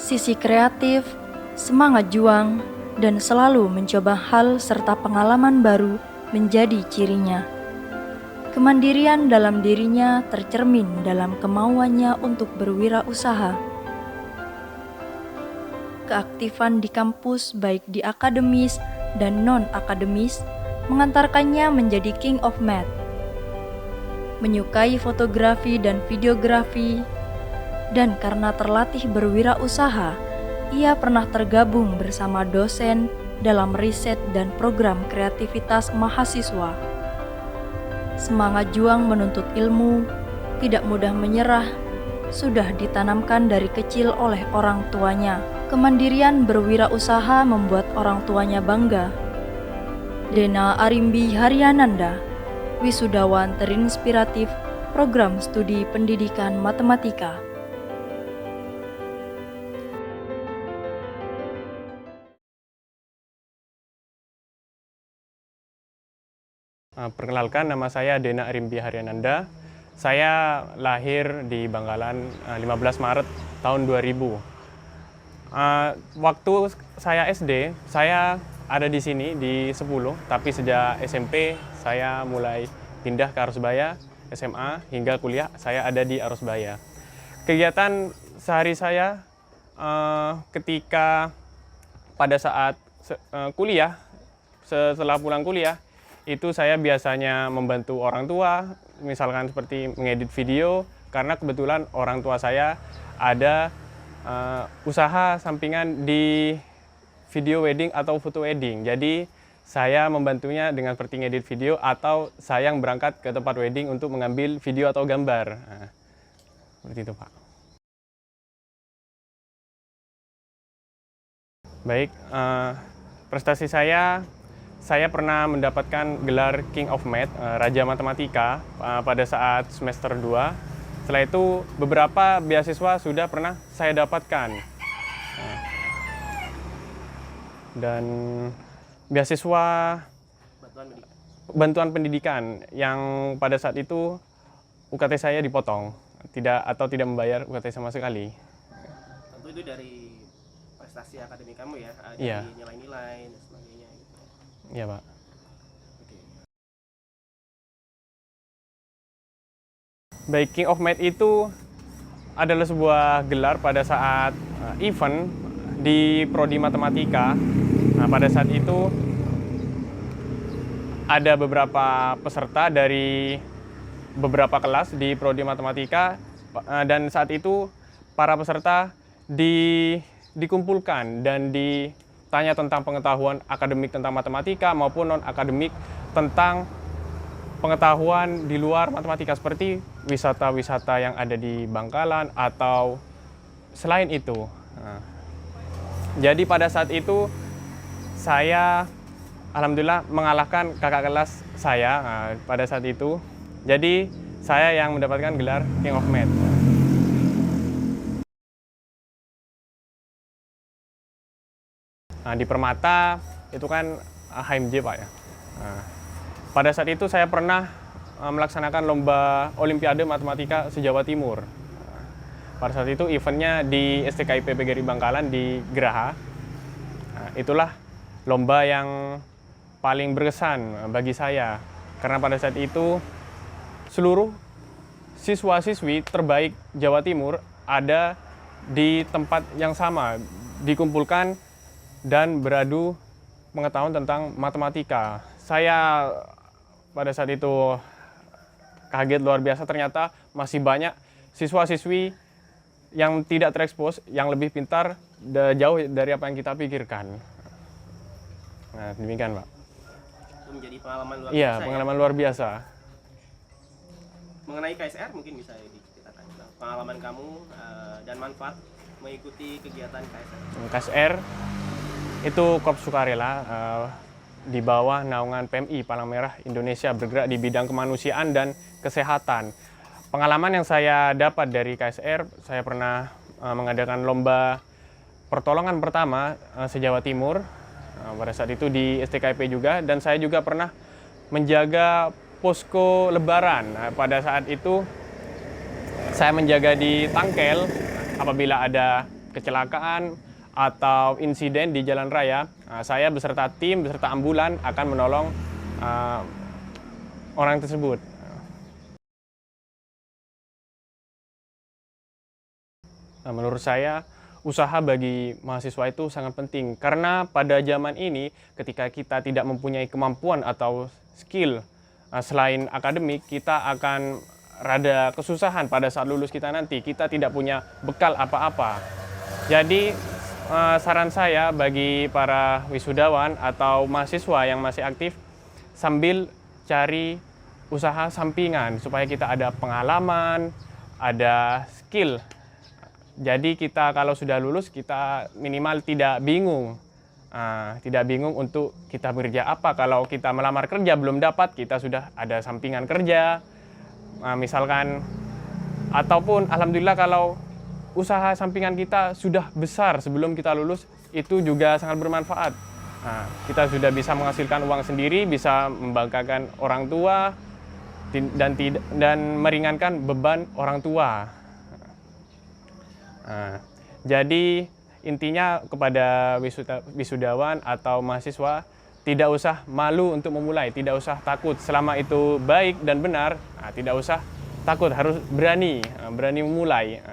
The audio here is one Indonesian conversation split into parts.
Sisi kreatif, semangat juang, dan selalu mencoba hal serta pengalaman baru menjadi cirinya. Kemandirian dalam dirinya tercermin dalam kemauannya untuk berwirausaha. Keaktifan di kampus baik di akademis dan non-akademis mengantarkannya menjadi King of Math. Menyukai fotografi dan videografi, dan karena terlatih berwirausaha, ia pernah tergabung bersama dosen dalam riset dan program kreativitas mahasiswa. Semangat juang menuntut ilmu, tidak mudah menyerah, sudah ditanamkan dari kecil oleh orang tuanya. Kemandirian berwirausaha membuat orang tuanya bangga. Dena Arimbi Haryananda, wisudawan terinspiratif program studi pendidikan matematika. Perkenalkan, nama saya Dena Arimbi Haryananda. Saya lahir di Bangkalan 15 Maret tahun 2000. Waktu saya SD, saya ada di sini di 10, tapi sejak SMP saya mulai pindah ke Arusbaya, SMA hingga kuliah saya ada di Arusbaya. Kegiatan sehari saya ketika pada saat kuliah, setelah pulang kuliah, itu saya biasanya membantu orang tua, misalkan seperti mengedit video, karena kebetulan orang tua saya ada usaha sampingan di video wedding atau foto wedding. Jadi saya membantunya dengan seperti ngedit video atau saya yang berangkat ke tempat wedding untuk mengambil video atau gambar. Nah, seperti itu, Pak. Baik, prestasi saya pernah mendapatkan gelar King of Math, Raja Matematika pada saat semester 2. Setelah itu beberapa beasiswa sudah pernah saya dapatkan. Dan beasiswa bantuan pendidikan yang pada saat itu UKT saya dipotong, tidak membayar UKT sama sekali. Tentu itu dari prestasi akademik kamu ya, dari Iya. nilai-nilai dan sebagainya gitu. Iya, Pak. Oke. Baik, King of Math itu adalah sebuah gelar pada saat event di Prodi Matematika. Nah, pada saat itu ada beberapa peserta dari beberapa kelas di Prodi Matematika, dan saat itu para peserta dikumpulkan dan ditanya tentang pengetahuan akademik tentang matematika maupun non-akademik tentang pengetahuan di luar matematika seperti wisata-wisata yang ada di Bangkalan atau selain itu. Nah, jadi pada saat itu saya alhamdulillah mengalahkan kakak kelas saya pada saat itu. Jadi saya yang mendapatkan gelar King of Math. Nah, di Permata itu kan HMJ, Pak ya. Nah, pada saat itu saya pernah melaksanakan lomba Olimpiade Matematika se-Jawa Timur. Pada saat itu eventnya di STKIP PGRI Bangkalan di Geraha. Nah, itulah lomba yang paling berkesan bagi saya. Karena pada saat itu seluruh siswa-siswi terbaik Jawa Timur ada di tempat yang sama, dikumpulkan dan beradu pengetahuan tentang matematika. Saya pada saat itu kaget luar biasa, ternyata masih banyak siswa-siswi yang tidak terekspos, yang lebih pintar jauh dari apa yang kita pikirkan. Nah, demikian, Pak. Itu menjadi pengalaman luar Iya, biasa. pengalaman luar biasa. Mengenai KSR mungkin bisa diceritakan pengalaman kamu dan manfaat mengikuti kegiatan KSR. KSR itu Korps Sukarela di bawah naungan PMI Palang Merah Indonesia, bergerak di bidang kemanusiaan dan kesehatan. Pengalaman yang saya dapat dari KSR, saya pernah mengadakan lomba pertolongan pertama se-Jawa Timur. Pada saat itu di STKIP juga, dan saya juga pernah menjaga posko lebaran. Pada saat itu saya menjaga di Tangkel apabila ada kecelakaan atau insiden di jalan raya, saya beserta tim, beserta ambulan akan menolong orang tersebut. Menurut saya, usaha bagi mahasiswa itu sangat penting karena pada zaman ini ketika kita tidak mempunyai kemampuan atau skill selain akademik, kita akan rada kesusahan pada saat lulus kita nanti. Kita tidak punya bekal apa-apa. Jadi saran saya bagi para wisudawan atau mahasiswa yang masih aktif, sambil cari usaha sampingan supaya kita ada pengalaman, ada skill. Jadi kita kalau sudah lulus, kita minimal tidak bingung. Tidak bingung untuk kita bekerja apa. Kalau kita melamar kerja belum dapat, kita sudah ada sampingan kerja. Misalkan, ataupun alhamdulillah kalau usaha sampingan kita sudah besar sebelum kita lulus, itu juga sangat bermanfaat. Kita sudah bisa menghasilkan uang sendiri, bisa membanggakan orang tua, dan meringankan beban orang tua. Jadi intinya kepada wisudawan atau mahasiswa, tidak usah malu untuk memulai, tidak usah takut. Selama itu baik dan benar, tidak usah takut, harus berani memulai.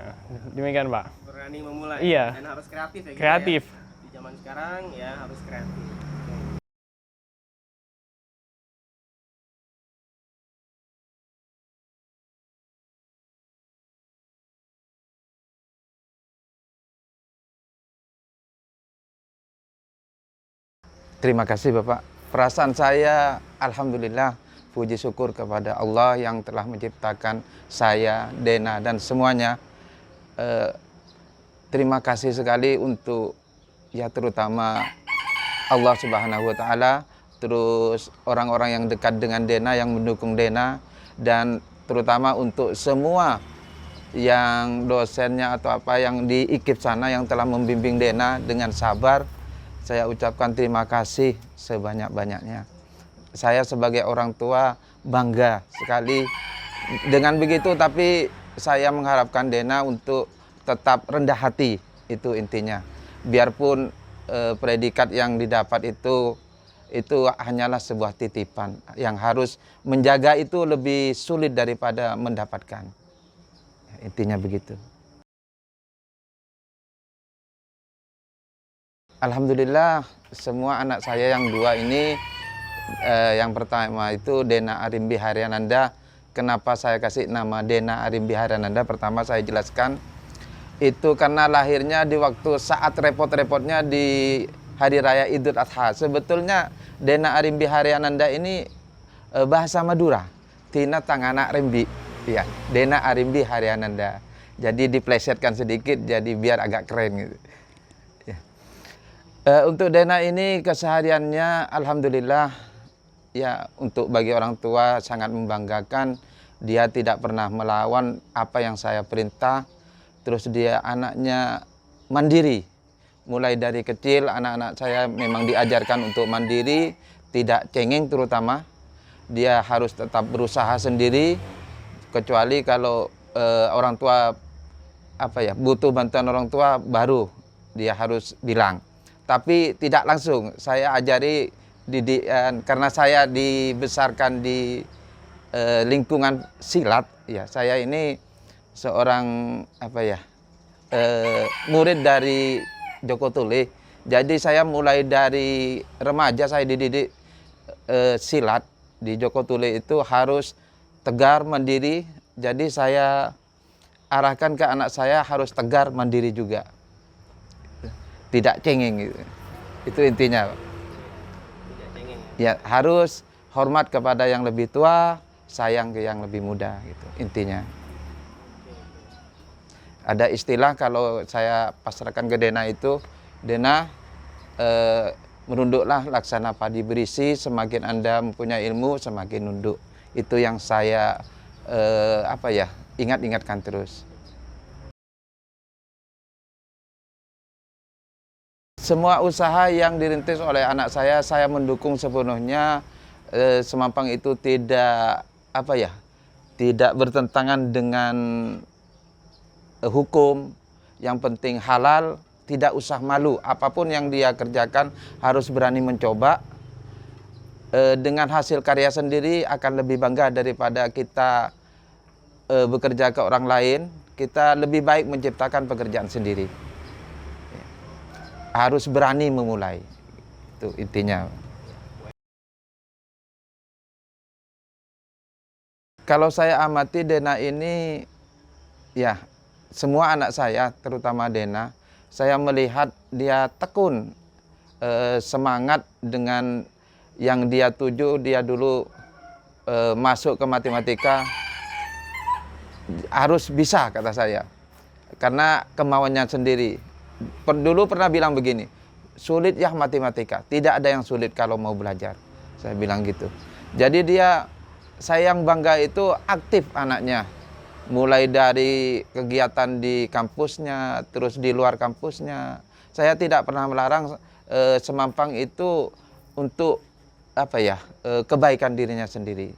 Demikian, Pak. Berani memulai. Iya. Dan harus kreatif ya. Kreatif. Ya? Di zaman sekarang ya harus kreatif. Terima kasih Bapak. Perasaan saya alhamdulillah, puji syukur kepada Allah yang telah menciptakan saya, Dena, dan semuanya. Terima kasih sekali untuk ya terutama Allah Subhanahu wa Ta'ala, terus orang-orang yang dekat dengan Dena, yang mendukung Dena, dan terutama untuk semua yang dosennya atau apa yang di IKIP sana yang telah membimbing Dena dengan sabar. Saya ucapkan terima kasih sebanyak-banyaknya. Saya sebagai orang tua bangga sekali dengan begitu, tapi saya mengharapkan Dena untuk tetap rendah hati, itu intinya. Biarpun predikat yang didapat itu hanyalah sebuah titipan. Yang harus menjaga itu lebih sulit daripada mendapatkan. Intinya begitu. Alhamdulillah semua anak saya yang dua ini, yang pertama itu Dena Arimbi Haryananda. Kenapa saya kasih nama Dena Arimbi Haryananda? Pertama saya jelaskan, itu karena lahirnya di waktu saat repot-repotnya di Hari Raya Idul Adha. Sebetulnya Dena Arimbi Haryananda ini bahasa Madura, Tina Tangana Rimbi, ya, Dena Arimbi Haryananda. Jadi diplesetkan sedikit, jadi biar agak keren gitu. Untuk Dena ini kesehariannya alhamdulillah ya, untuk bagi orang tua sangat membanggakan. Dia tidak pernah melawan apa yang saya perintah. Terus dia anaknya mandiri. Mulai dari kecil anak-anak saya memang diajarkan untuk mandiri, tidak cengeng terutama. Dia harus tetap berusaha sendiri, kecuali kalau orang tua butuh bantuan orang tua baru dia harus bilang. Tapi tidak langsung, saya ajari karena saya dibesarkan di lingkungan silat, ya. Saya ini seorang murid dari Joko Tule. Jadi saya mulai dari remaja saya dididik silat di Joko Tule, itu harus tegar, mandiri. Jadi saya arahkan ke anak saya harus tegar, mandiri juga. Tidak cengeng gitu. Itu intinya. Tidak cengeng. Ya, harus hormat kepada yang lebih tua, sayang ke yang lebih muda gitu intinya. Ada istilah kalau saya pasrahkan ke Dena itu, Dena menunduklah laksana padi berisi, semakin Anda mempunyai ilmu semakin nunduk. Itu yang saya ingat-ingatkan terus. Semua usaha yang dirintis oleh anak saya mendukung sepenuhnya. Semampang itu tidak tidak bertentangan dengan hukum, yang penting halal, tidak usah malu. Apapun yang dia kerjakan harus berani mencoba. Dengan hasil karya sendiri akan lebih bangga daripada kita bekerja ke orang lain. Kita lebih baik menciptakan pekerjaan sendiri. Harus berani memulai. Itu intinya. Kalau saya amati Dena ini, ya semua anak saya, terutama Dena, saya melihat dia tekun, semangat dengan yang dia tuju. Dia dulu masuk ke matematika, harus bisa kata saya, karena kemauannya sendiri. Dulu pernah bilang begini, sulit ya matematika, tidak ada yang sulit kalau mau belajar. Saya bilang gitu. Jadi dia, saya yang bangga itu aktif anaknya. Mulai dari kegiatan di kampusnya, terus di luar kampusnya. Saya tidak pernah melarang semampang itu untuk kebaikan dirinya sendiri.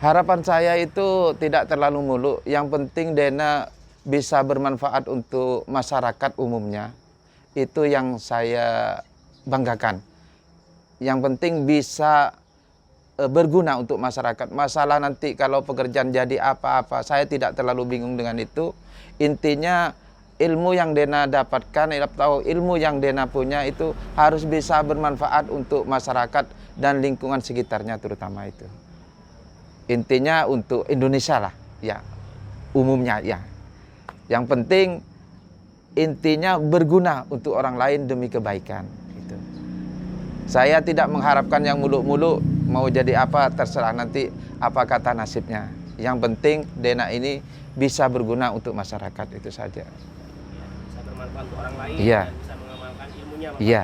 Harapan saya itu tidak terlalu muluk. Yang penting Dena bisa bermanfaat untuk masyarakat umumnya. Itu yang saya banggakan. Yang penting bisa berguna untuk masyarakat. Masalah nanti kalau pekerjaan jadi apa-apa, saya tidak terlalu bingung dengan itu. Intinya ilmu yang Dena dapatkan atau ilmu yang Dena punya itu harus bisa bermanfaat untuk masyarakat dan lingkungan sekitarnya terutama itu. Intinya untuk Indonesia lah, ya, umumnya ya. Yang penting intinya berguna untuk orang lain demi kebaikan. Gitu. Saya tidak mengharapkan yang muluk-muluk, mau jadi apa terserah nanti apa kata nasibnya. Yang penting Dena ini bisa berguna untuk masyarakat, itu saja. Bisa bermanfaat untuk orang lain, Iya. dan bisa mengamalkan ilmunya. Iya.